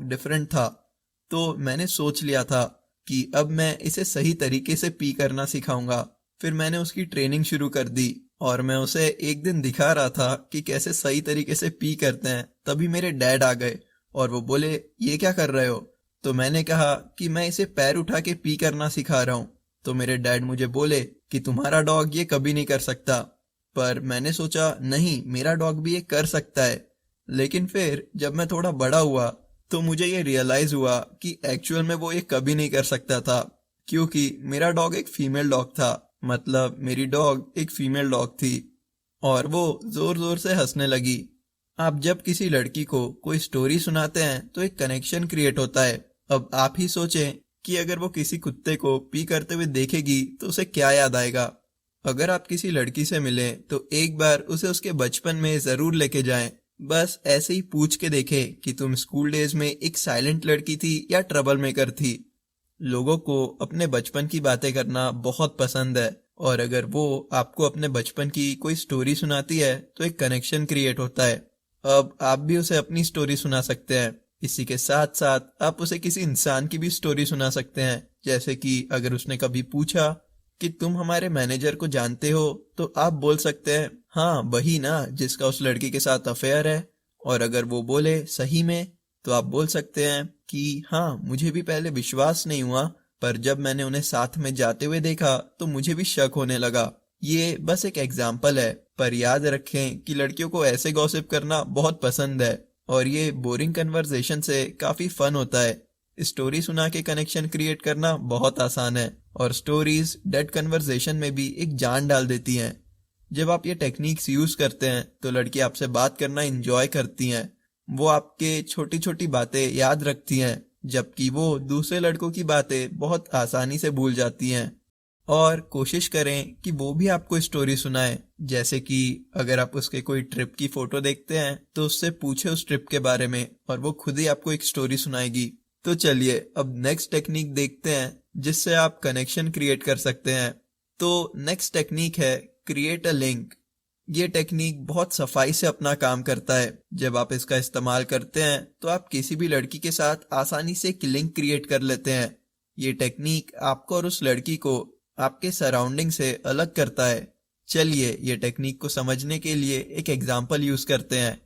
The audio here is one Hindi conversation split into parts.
डिफरेंट था। तो मैंने सोच लिया था कि अब मैं इसे सही तरीके से पी करना सिखाऊंगा। फिर मैंने उसकी ट्रेनिंग शुरू कर दी और मैं उसे एक दिन दिखा रहा था कि कैसे सही तरीके से पी करते हैं। तभी मेरे डैड आ गए और वो बोले, ये क्या कर रहे हो? तो मैंने कहा कि मैं इसे पैर उठा के पी करना सिखा रहा हूँ। तो मेरे डैड मुझे बोले कि तुम्हारा डॉग ये कभी नहीं कर सकता। पर मैंने सोचा नहीं, मेरा डॉग भी ये कर सकता है। लेकिन फिर जब मैं थोड़ा बड़ा हुआ तो मुझे ये रियलाइज हुआ कि एक्चुअल में वो ये कभी नहीं कर सकता था, क्योंकि मेरा डॉग एक फीमेल डॉग था। मतलब मेरी डॉग एक फीमेल डॉग थी। और वो जोर जोर से हंसने लगी। आप जब किसी लड़की को कोई स्टोरी सुनाते हैं तो एक कनेक्शन क्रिएट होता है। अब आप ही सोचें कि अगर वो किसी कुत्ते को पी करते हुए देखेगी तो उसे क्या याद आएगा। अगर आप किसी लड़की से मिलें तो एक बार उसे उसके बचपन में जरूर लेके जाएं। बस ऐसे ही पूछ के देखें कि तुम स्कूल डेज में एक साइलेंट लड़की थी या ट्रबल मेकर थी। लोगों को अपने बचपन की बातें करना बहुत पसंद है, और अगर वो आपको अपने बचपन की कोई स्टोरी सुनाती है तो एक कनेक्शन क्रिएट होता है। अब आप भी उसे अपनी स्टोरी सुना सकते हैं। इसी के साथ साथ आप उसे किसी इंसान की भी स्टोरी सुना सकते हैं। जैसे कि अगर उसने कभी पूछा कि तुम हमारे मैनेजर को जानते हो, तो आप बोल सकते हैं हाँ वही ना जिसका उस लड़की के साथ अफेयर है। और अगर वो बोले सही में, तो आप बोल सकते हैं कि हाँ मुझे भी पहले विश्वास नहीं हुआ, पर जब मैंने उन्हें साथ में जाते हुए देखा तो मुझे भी शक होने लगा। ये बस एक एग्जाम्पल है, पर याद रखें कि लड़कियों को ऐसे गॉसिप करना बहुत पसंद है और ये बोरिंग कन्वर्सेशन से काफी फन होता है। स्टोरी सुना के कनेक्शन क्रिएट करना बहुत आसान है, और स्टोरीज डेड कन्वर्सेशन में भी एक जान डाल देती हैं। जब आप ये टेक्निक्स यूज करते हैं तो लड़की आपसे बात करना एंजॉय करती हैं। वो आपके छोटी छोटी बातें याद रखती हैं, जबकि वो दूसरे लड़कों की बातें बहुत आसानी से भूल जाती हैं। और कोशिश करें कि वो भी आपको स्टोरी सुनाए। जैसे कि अगर आप उसके कोई ट्रिप की फोटो देखते हैं तो उससे पूछे उस ट्रिप के बारे में, और वो खुद ही आपको एक स्टोरी सुनाएगी। तो चलिए अब नेक्स्ट टेक्निक देखते हैं जिससे आप कनेक्शन क्रिएट कर सकते हैं। तो नेक्स्ट टेक्निक है क्रिएट अ लिंक। ये टेक्निक बहुत सफाई से अपना काम करता है। जब आप इसका इस्तेमाल करते हैं तो आप किसी भी लड़की के साथ आसानी से एक लिंक क्रिएट कर लेते हैं। ये टेक्निक आपको और उस लड़की को आपके सराउंडिंग से अलग करता है। चलिए ये टेक्निक को समझने के लिए एक एग्जाम्पल यूज करते हैं।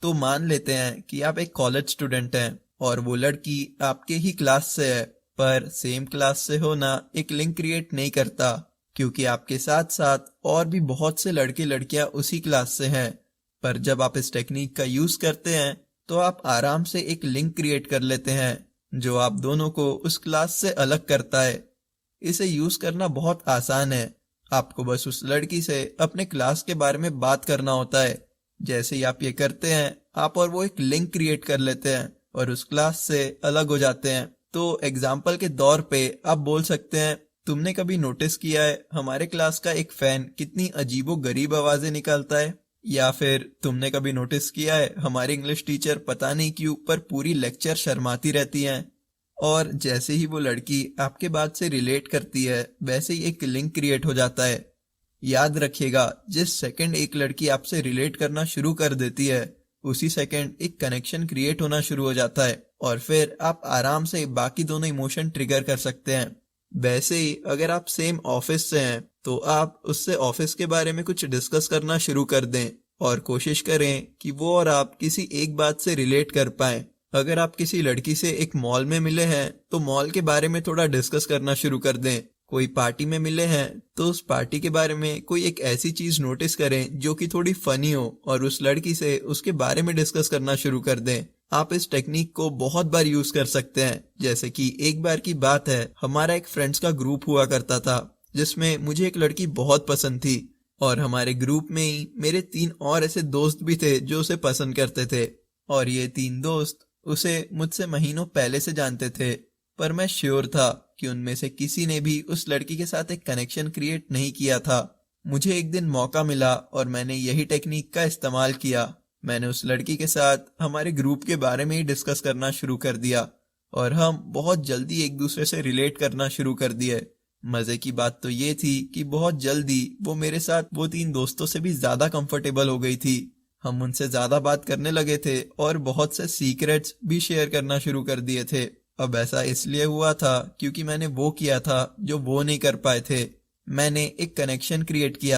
तो मान लेते हैं कि आप एक कॉलेज स्टूडेंट हैं और वो लड़की आपके ही क्लास से है, पर सेम क्लास से होना एक लिंक क्रिएट नहीं करता, क्योंकि आपके साथ साथ और भी बहुत से लड़के लड़कियां उसी क्लास से हैं। पर जब आप इस टेक्निक का यूज करते हैं तो आप आराम से एक लिंक क्रिएट कर लेते हैं जो आप दोनों को उस क्लास से अलग करता है। इसे यूज करना बहुत आसान है। आपको बस उस लड़की से अपने क्लास के बारे में बात करना होता है। जैसे ही आप ये करते हैं, आप और वो एक लिंक क्रिएट कर लेते हैं और उस क्लास से अलग हो जाते हैं। तो एग्जाम्पल के तौर पे आप बोल सकते हैं, तुमने कभी नोटिस किया है हमारे क्लास का एक फैन कितनी अजीबो गरीब आवाजें निकालता है? या फिर तुमने कभी नोटिस किया है हमारी इंग्लिश टीचर पता नहीं क्यों पर पूरी लेक्चर शर्माती रहती हैं? और जैसे ही वो लड़की आपके बात से रिलेट करती है, वैसे ही एक लिंक क्रिएट हो जाता है। याद रखिएगा, जिस सेकंड एक लड़की आपसे रिलेट करना शुरू कर देती है, उसी सेकंड एक कनेक्शन क्रिएट होना शुरू हो जाता है, और फिर आप आराम से बाकी दोनों इमोशन ट्रिगर कर सकते हैं। वैसे ही अगर आप सेम ऑफिस से हैं तो आप उससे ऑफिस के बारे में कुछ डिस्कस करना शुरू कर दें और कोशिश करें कि वो और आप किसी एक बात से रिलेट कर पाएं। अगर आप किसी लड़की से एक मॉल में मिले हैं तो मॉल के बारे में थोड़ा डिस्कस करना शुरू कर दें। कोई पार्टी में मिले हैं तो उस पार्टी के बारे में कोई एक ऐसी चीज नोटिस करें जो कि थोड़ी फनी हो और उस लड़की से उसके बारे में डिस्कस करना शुरू कर दें। आप इस टेक्निक को बहुत बार यूज कर सकते हैं। जैसे कि एक बार की बात है, हमारा एक फ्रेंड्स का ग्रुप हुआ करता था जिसमें मुझे एक लड़की बहुत पसंद थी, और हमारे ग्रुप में ही मेरे 3 और ऐसे दोस्त भी थे जो उसे पसंद करते थे। और ये 3 दोस्त उसे मुझसे महीनों पहले से जानते थे, पर मैं श्योर था कि उनमें से किसी ने भी उस लड़की के साथ एक कनेक्शन क्रिएट नहीं किया था। मुझे एक दिन मौका मिला और मैंने यही टेक्निक का इस्तेमाल किया। मैंने उस लड़की के साथ हमारे ग्रुप के बारे में ही डिस्कस करना शुरू कर दिया और हम बहुत जल्दी एक दूसरे से रिलेट करना शुरू कर दिए। मजे की बात तो ये थी कि बहुत जल्दी वो मेरे साथ वो 3 दोस्तों से भी ज्यादा कंफर्टेबल हो गई थी। हम उनसे ज्यादा बात करने लगे थे और बहुत से सीक्रेट्स भी शेयर करना शुरू कर दिए थे। अब ऐसा इसलिए हुआ था क्योंकि मैंने वो किया था जो वो नहीं कर पाए थे। मैंने एक कनेक्शन क्रिएट किया